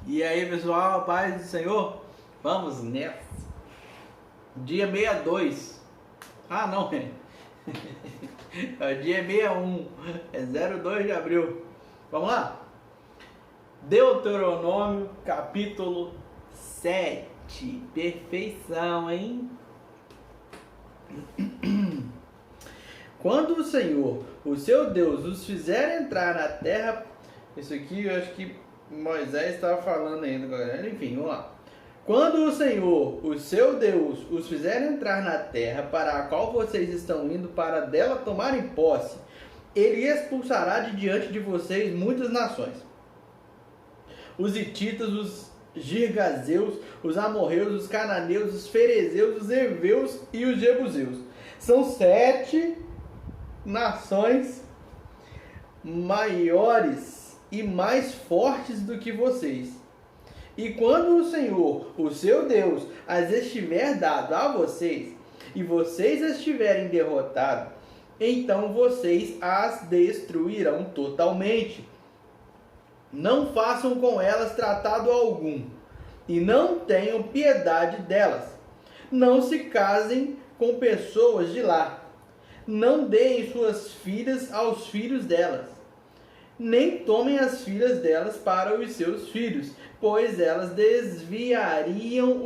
E aí, pessoal, paz do Senhor? Vamos nessa. Dia 62. Ah, não, é. É dia 61. É 02 de abril. Vamos lá? Deuteronômio, capítulo 7. Perfeição, hein? Quando o Senhor, o seu Deus, os fizer entrar na terra... Isso aqui eu acho que Moisés estava falando ainda, galera. Enfim, vamos lá. Quando o Senhor, o seu Deus, os fizer entrar na terra para a qual vocês estão indo para dela tomarem posse, ele expulsará de diante de vocês muitas nações. Os hititas, os girgazeus, os amorreus, os cananeus, os ferezeus, os heveus e os jebuseus. São 7 nações maiores e mais fortes do que vocês. E quando o Senhor, o seu Deus, as estiver dado a vocês, e vocês as tiverem derrotado, então vocês as destruirão totalmente. Não façam com elas tratado algum, e não tenham piedade delas. Não se casem com pessoas de lá. Não deem suas filhas aos filhos delas, nem tomem as filhas delas para os seus filhos, pois elas desviariam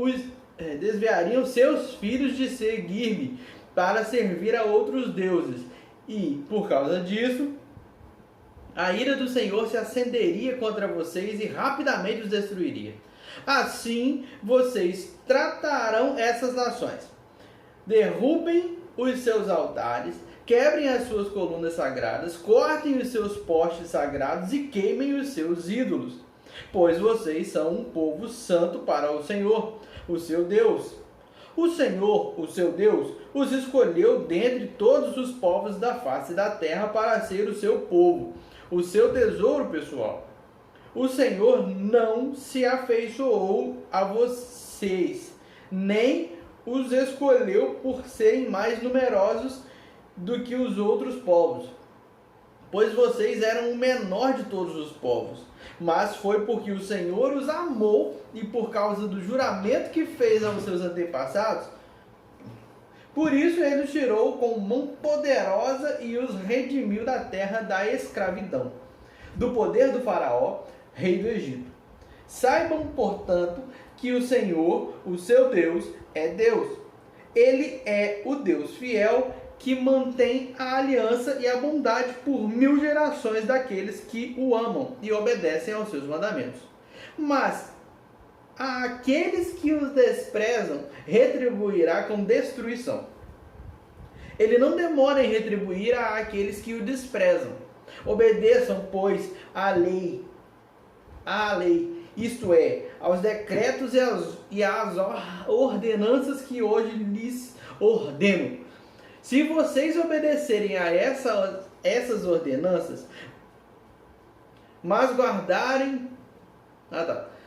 seus filhos de seguir-me para servir a outros deuses. E, por causa disso, a ira do Senhor se acenderia contra vocês e rapidamente os destruiria. Assim, vocês tratarão essas nações. Derrubem os seus altares, quebrem as suas colunas sagradas, cortem os seus postes sagrados e queimem os seus ídolos, pois vocês são um povo santo para o Senhor, o seu Deus. O Senhor, o seu Deus, os escolheu dentre todos os povos da face da terra para ser o seu povo, o seu tesouro pessoal. O Senhor não se afeiçoou a vocês, nem os escolheu por serem mais numerosos do que os outros povos, pois vocês eram o menor de todos os povos, mas foi porque o Senhor os amou e por causa do juramento que fez aos seus antepassados. Por isso ele os tirou com mão poderosa e os redimiu da terra da escravidão, do poder do faraó, rei do Egito. Saibam, portanto, que o Senhor, o seu Deus, é Deus. Ele é o Deus fiel que mantém a aliança e a bondade por 1000 gerações daqueles que o amam e obedecem aos seus mandamentos. Mas àqueles que os desprezam, retribuirá com destruição. Ele não demora em retribuir àqueles que o desprezam. Obedeçam, pois, à lei, isto é, aos decretos e às ordenanças que hoje lhes ordeno. Se vocês obedecerem a essas ordenanças, mas guardarem...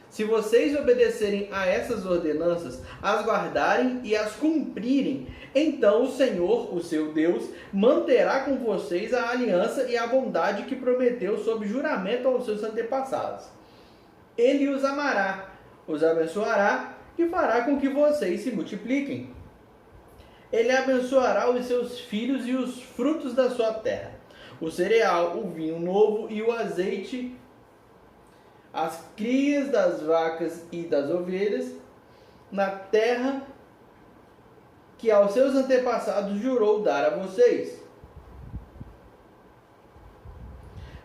Se vocês obedecerem a essas ordenanças, as guardarem e as cumprirem, então o Senhor, o seu Deus, manterá com vocês a aliança e a bondade que prometeu sob juramento aos seus antepassados. Ele os amará, os abençoará e fará com que vocês se multipliquem. Ele abençoará os seus filhos e os frutos da sua terra, o cereal, o vinho novo e o azeite, as crias das vacas e das ovelhas, na terra que aos seus antepassados jurou dar a vocês.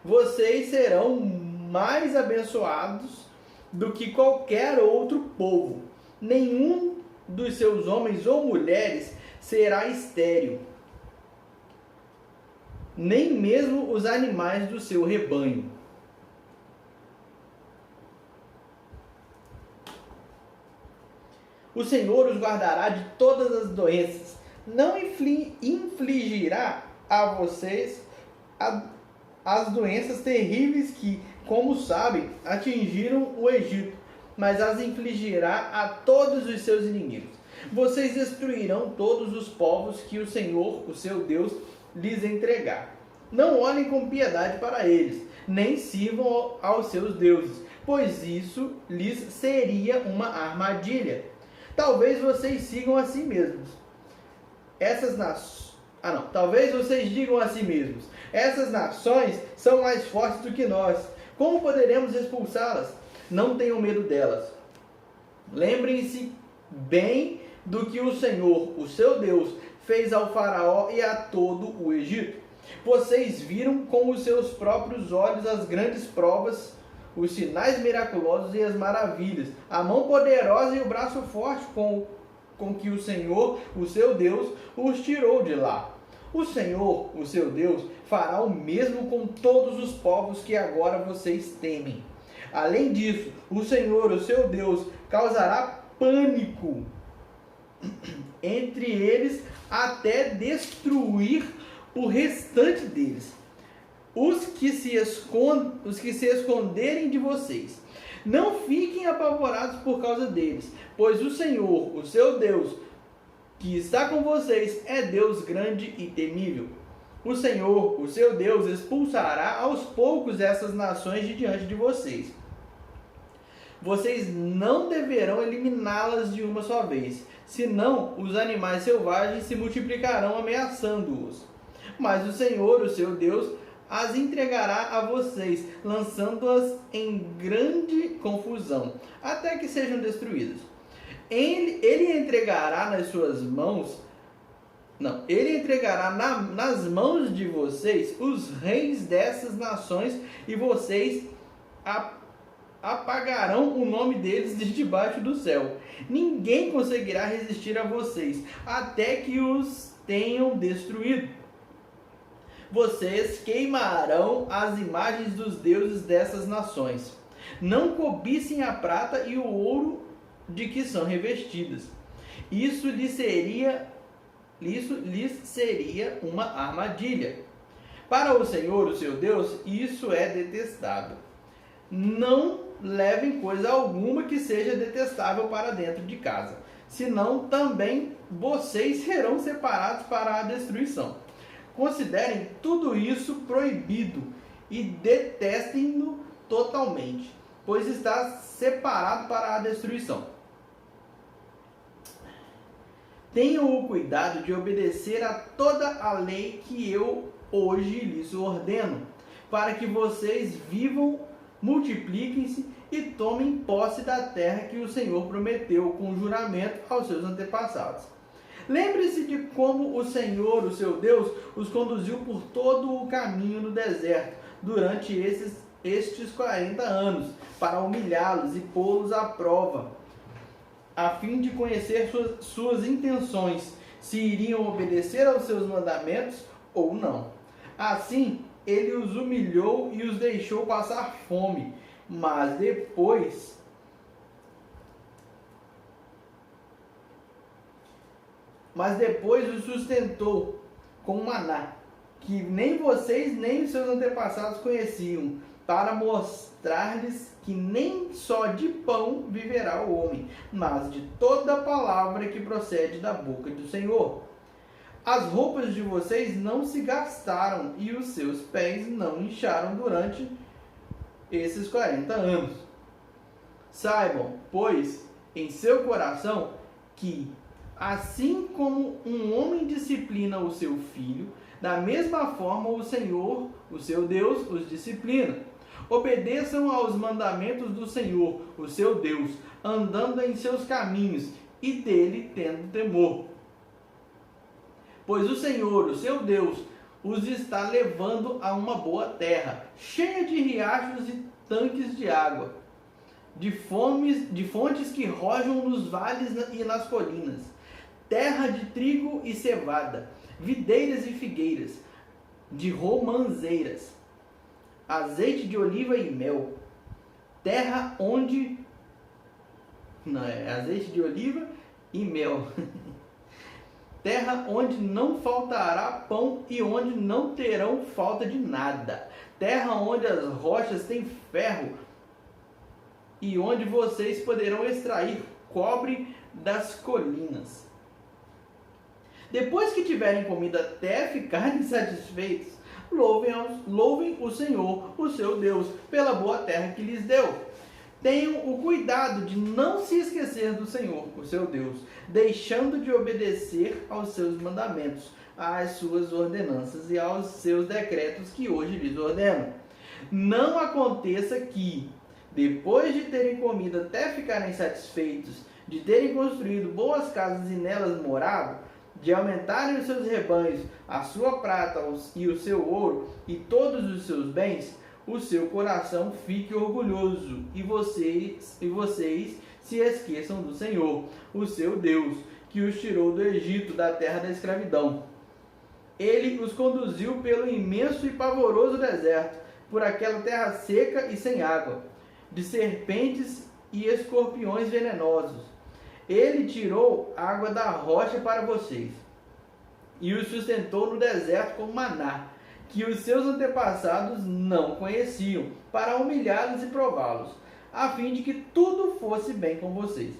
Vocês serão mais abençoados do que qualquer outro povo. Nenhum dos seus homens ou mulheres será estéril, nem mesmo os animais do seu rebanho. O Senhor os guardará de todas as doenças, não infligirá a vocês as doenças terríveis que, como sabem, atingiram o Egito, mas as infligirá a todos os seus inimigos. Vocês destruirão todos os povos que o Senhor, o seu Deus, lhes entregar. Não olhem com piedade para eles, nem sirvam aos seus deuses, pois isso lhes seria uma armadilha. Talvez vocês sigam a si mesmos. Talvez vocês digam a si mesmos: essas nações são mais fortes do que nós. Como poderemos expulsá-las? Não tenham medo delas. Lembrem-se bem do que o Senhor, o seu Deus, fez ao faraó e a todo o Egito. Vocês viram com os seus próprios olhos as grandes provas, os sinais miraculosos e as maravilhas, a mão poderosa e o braço forte com que o Senhor, o seu Deus, os tirou de lá. O Senhor, o seu Deus, fará o mesmo com todos os povos que agora vocês temem. Além disso, o Senhor, o seu Deus, causará pânico entre eles até destruir o restante deles, os que se esconderem de vocês. Não fiquem apavorados por causa deles, pois o Senhor, o seu Deus, que está com vocês, é Deus grande e temível. O Senhor, o seu Deus, expulsará aos poucos essas nações de diante de vocês. Vocês não deverão eliminá-las de uma só vez, senão os animais selvagens se multiplicarão ameaçando-os. Mas o Senhor, o seu Deus, as entregará a vocês, lançando-as em grande confusão, até que sejam destruídas. Ele entregará nas mãos de vocês os reis dessas nações, e vocês apagarão o nome deles de debaixo do céu. Ninguém conseguirá resistir a vocês, até que os tenham destruído. Vocês queimarão as imagens dos deuses dessas nações. Não cobicem a prata e o ouro de que são revestidas. Isso lhes seria uma armadilha. Para o Senhor, o seu Deus, isso é detestável. Não levem coisa alguma que seja detestável para dentro de casa, senão também vocês serão separados para a destruição. Considerem tudo isso proibido e detestem-no totalmente, pois está separado para a destruição. Tenham o cuidado de obedecer a toda a lei que eu hoje lhes ordeno, para que vocês vivam, multipliquem-se e tomem posse da terra que o Senhor prometeu com juramento aos seus antepassados. Lembre-se de como o Senhor, o seu Deus, os conduziu por todo o caminho no deserto durante estes 40 anos, para humilhá-los e pô-los à prova, a fim de conhecer suas intenções, se iriam obedecer aos seus mandamentos ou não. Assim, ele os humilhou e os deixou passar fome, mas depois os sustentou com maná, que nem vocês nem os seus antepassados conheciam, para mostrar-lhes que nem só de pão viverá o homem, mas de toda a palavra que procede da boca do Senhor. As roupas de vocês não se gastaram e os seus pés não incharam durante esses 40 anos. Saibam, pois, em seu coração, que assim como um homem disciplina o seu filho, da mesma forma o Senhor, o seu Deus, os disciplina. Obedeçam aos mandamentos do Senhor, o seu Deus, andando em seus caminhos e dele tendo temor. Pois o Senhor, o seu Deus, os está levando a uma boa terra, cheia de riachos e tanques de água, de fontes que rojam nos vales e nas colinas, terra de trigo e cevada, videiras e figueiras, de romanzeiras, azeite de oliva e mel, terra onde... azeite de oliva e mel. Terra onde não faltará pão e onde não terão falta de nada. Terra onde as rochas têm ferro e onde vocês poderão extrair cobre das colinas. Depois que tiverem comido até ficarem satisfeitos, louvem o Senhor, o seu Deus, pela boa terra que lhes deu. tenham o cuidado de não se esquecer do Senhor, o seu Deus, deixando de obedecer aos seus mandamentos, às suas ordenanças e aos seus decretos que hoje lhes ordeno. Não aconteça que, depois de terem comido até ficarem satisfeitos, de terem construído boas casas e nelas morado, de aumentarem os seus rebanhos, a sua prata e o seu ouro e todos os seus bens, o seu coração fique orgulhoso e vocês se esqueçam do Senhor, o seu Deus, que os tirou do Egito, da terra da escravidão. Ele os conduziu pelo imenso e pavoroso deserto, por aquela terra seca e sem água, de serpentes e escorpiões venenosos. Ele tirou água da rocha para vocês e os sustentou no deserto com maná, que os seus antepassados não conheciam, para humilhá-los e prová-los, a fim de que tudo fosse bem com vocês.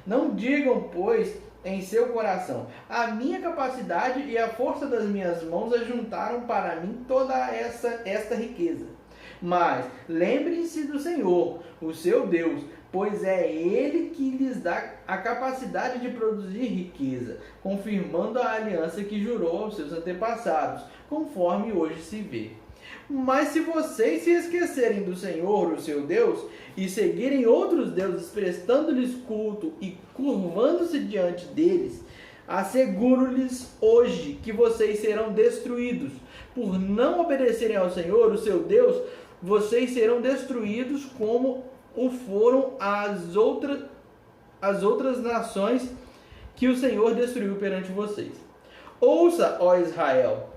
Não digam, pois, em seu coração: a minha capacidade e a força das minhas mãos ajuntaram para mim toda esta riqueza. Mas lembrem-se do Senhor, o seu Deus, pois é Ele que lhes dá a capacidade de produzir riqueza, confirmando a aliança que jurou aos seus antepassados, conforme hoje se vê. Mas se vocês se esquecerem do Senhor, o seu Deus, e seguirem outros deuses, prestando-lhes culto e curvando-se diante deles, asseguro-lhes hoje que vocês serão destruídos. Por não obedecerem ao Senhor, o seu Deus, vocês serão destruídos como o foram as outras nações que o Senhor destruiu perante vocês. Ouça, ó Israel,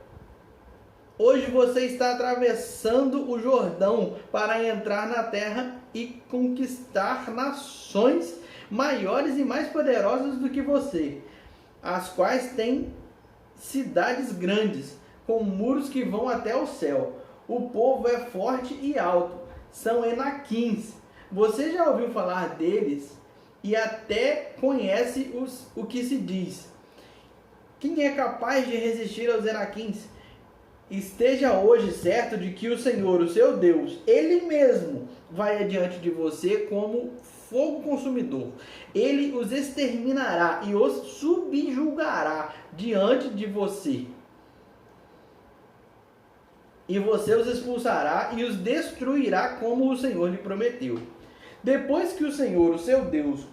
hoje você está atravessando o Jordão para entrar na terra e conquistar nações maiores e mais poderosas do que você, as quais têm cidades grandes, com muros que vão até o céu. O povo é forte e alto, são enaquins. Você já ouviu falar deles e até conhece o que se diz. Quem é capaz de resistir aos enaquins? Esteja hoje certo de que o Senhor, o seu Deus, Ele mesmo vai adiante de você como fogo consumidor. Ele os exterminará e os subjugará diante de você. E você os expulsará e os destruirá como o Senhor lhe prometeu. Depois que o Senhor, o seu Deus,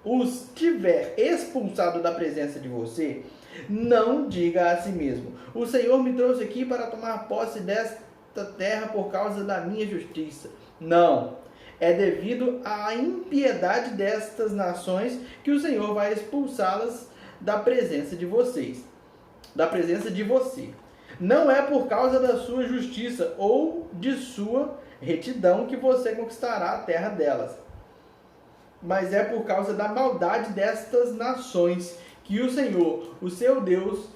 os tiver expulsado da presença de você, não diga a si mesmo: o Senhor me trouxe aqui para tomar posse desta terra por causa da minha justiça. Não, é devido à impiedade destas nações que o Senhor vai expulsá-las da presença de você. Não é por causa da sua justiça ou de sua retidão que você conquistará a terra delas, mas é por causa da maldade destas nações que o Senhor, o seu Deus,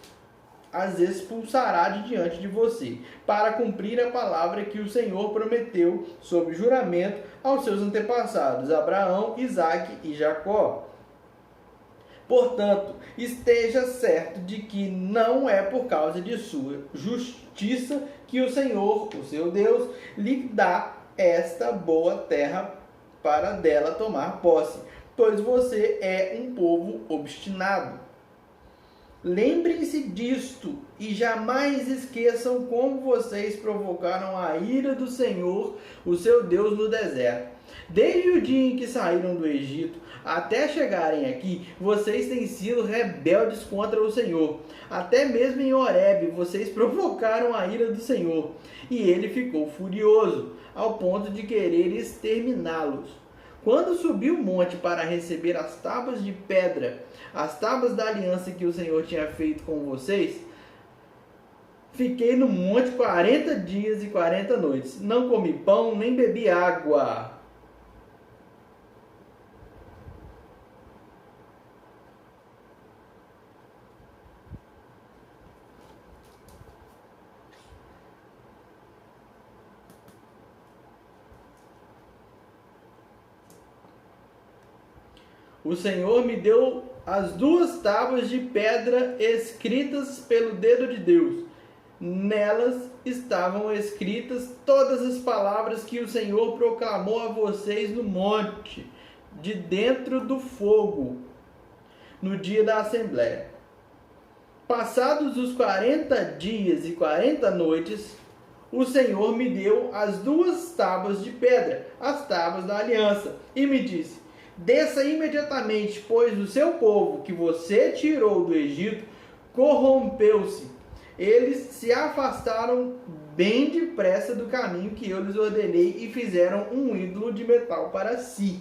as expulsará de diante de você, para cumprir a palavra que o Senhor prometeu sob juramento aos seus antepassados, Abraão, Isaque e Jacó. Portanto, esteja certo de que não é por causa de sua justiça que o Senhor, o seu Deus, lhe dá esta boa terra para dela tomar posse, pois você é um povo obstinado. Lembrem-se disto e jamais esqueçam como vocês provocaram a ira do Senhor, o seu Deus, no deserto. Desde o dia em que saíram do Egito até chegarem aqui, vocês têm sido rebeldes contra o Senhor. Até mesmo em Horebe, vocês provocaram a ira do Senhor, e ele ficou furioso, ao ponto de querer exterminá-los. Quando subi o monte para receber as tábuas de pedra, as tábuas da aliança que o Senhor tinha feito com vocês, fiquei no monte 40 dias e 40 noites. Não comi pão, nem bebi água. O Senhor me deu as 2 tábuas de pedra escritas pelo dedo de Deus. Nelas estavam escritas todas as palavras que o Senhor proclamou a vocês no monte, de dentro do fogo, no dia da Assembleia. Passados os 40 dias e 40 noites, o Senhor me deu as 2 tábuas de pedra, as tábuas da aliança, e me disse: desça imediatamente, pois o seu povo, que você tirou do Egito, corrompeu-se. Eles se afastaram bem depressa do caminho que eu lhes ordenei e fizeram um ídolo de metal para si.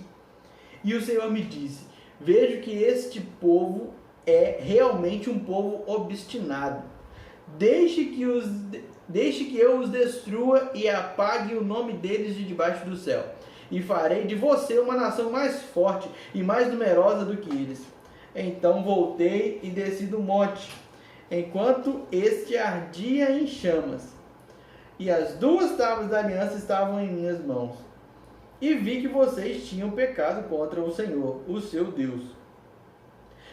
E o Senhor me disse: vejo que este povo é realmente um povo obstinado. Deixe que eu os destrua e apague o nome deles de debaixo do céu. E farei de você uma nação mais forte e mais numerosa do que eles. Então voltei e desci do monte, enquanto este ardia em chamas. E as 2 tábuas da aliança estavam em minhas mãos. E vi que vocês tinham pecado contra o Senhor, o seu Deus.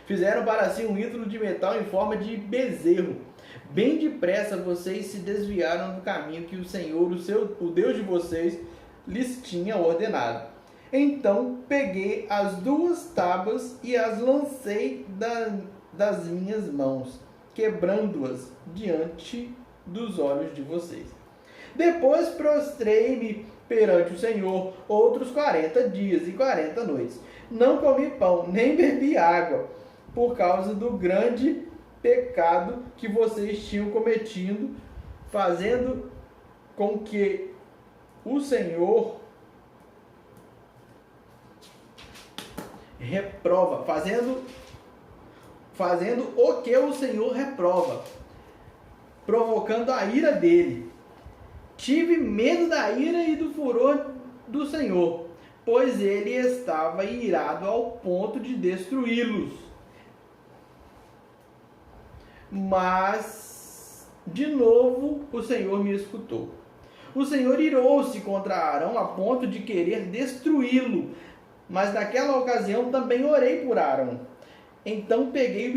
Fizeram para si um ídolo de metal em forma de bezerro. Bem depressa vocês se desviaram do caminho que o Senhor, o Deus de vocês, lhes tinha ordenado. Então peguei as 2 tábuas e as lancei das minhas mãos, quebrando-as diante dos olhos de vocês. Depois prostrei-me perante o Senhor outros 40 dias e 40 noites. Não comi pão, nem bebi água, por causa do grande pecado que vocês tinham cometido, fazendo com que o Senhor reprova, fazendo o que o Senhor reprova, provocando a ira dele. Tive medo da ira e do furor do Senhor, pois ele estava irado ao ponto de destruí-los. Mas, de novo, o Senhor me escutou. O Senhor irou-se contra Arão a ponto de querer destruí-lo, mas naquela ocasião também orei por Arão. Então peguei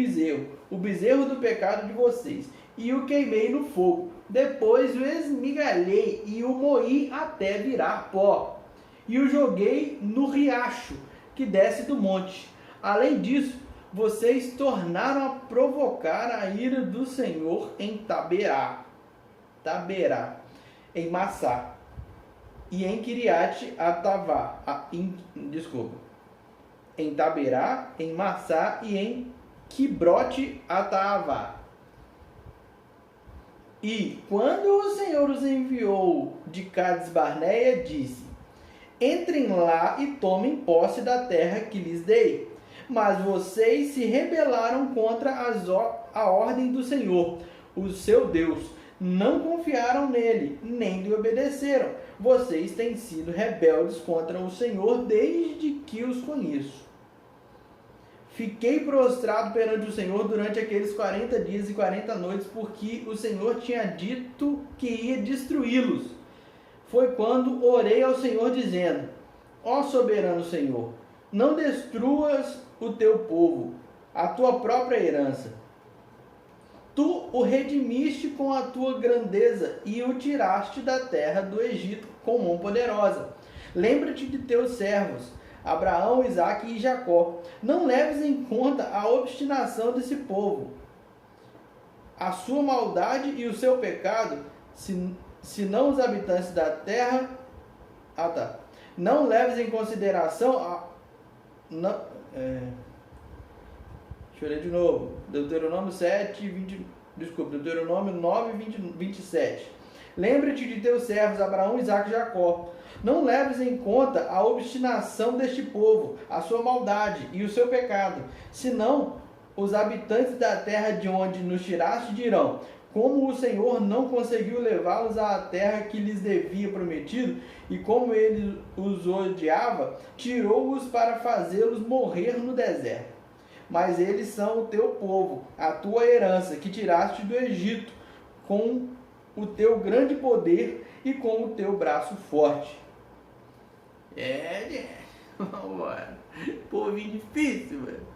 o bezerro do pecado de vocês, e o queimei no fogo. Depois o esmigalhei e o moí até virar pó, e o joguei no riacho que desce do monte. Além disso, vocês tornaram a provocar a ira do Senhor em Taberá, em Massá, e em Kiriat Atavá, em Taberá, em Massá e em Quibrote Atavá. E quando o Senhor os enviou de Cades Barneia, disse: entrem lá e tomem posse da terra que lhes dei. Mas vocês se rebelaram contra a ordem do Senhor, o seu Deus. Não confiaram nele, nem lhe obedeceram. Vocês têm sido rebeldes contra o Senhor desde que os conheço. Fiquei prostrado perante o Senhor durante aqueles 40 dias e 40 noites, porque o Senhor tinha dito que ia destruí-los. Foi quando orei ao Senhor, dizendo: ó soberano Senhor, não destruas o teu povo, a tua própria herança. Tu o redimiste com a tua grandeza e o tiraste da terra do Egito com mão poderosa. Lembra-te de teus servos, Abraão, Isaque e Jacó. Não leves em conta a obstinação desse povo, a sua maldade e o seu pecado, senão os habitantes da terra... Não leves em consideração deixa eu ler de novo. Deuteronômio 9, 27. Lembra-te de teus servos Abraão, Isaque e Jacó. Não leves em conta a obstinação deste povo, a sua maldade e o seu pecado, senão os habitantes da terra de onde nos tiraste dirão: como o Senhor não conseguiu levá-los à terra que lhes devia prometido, e como ele os odiava, tirou-os para fazê-los morrer no deserto. Mas eles são o teu povo, a tua herança, que tiraste do Egito, com o teu grande poder e com o teu braço forte. Vamos embora. Povinho difícil, velho.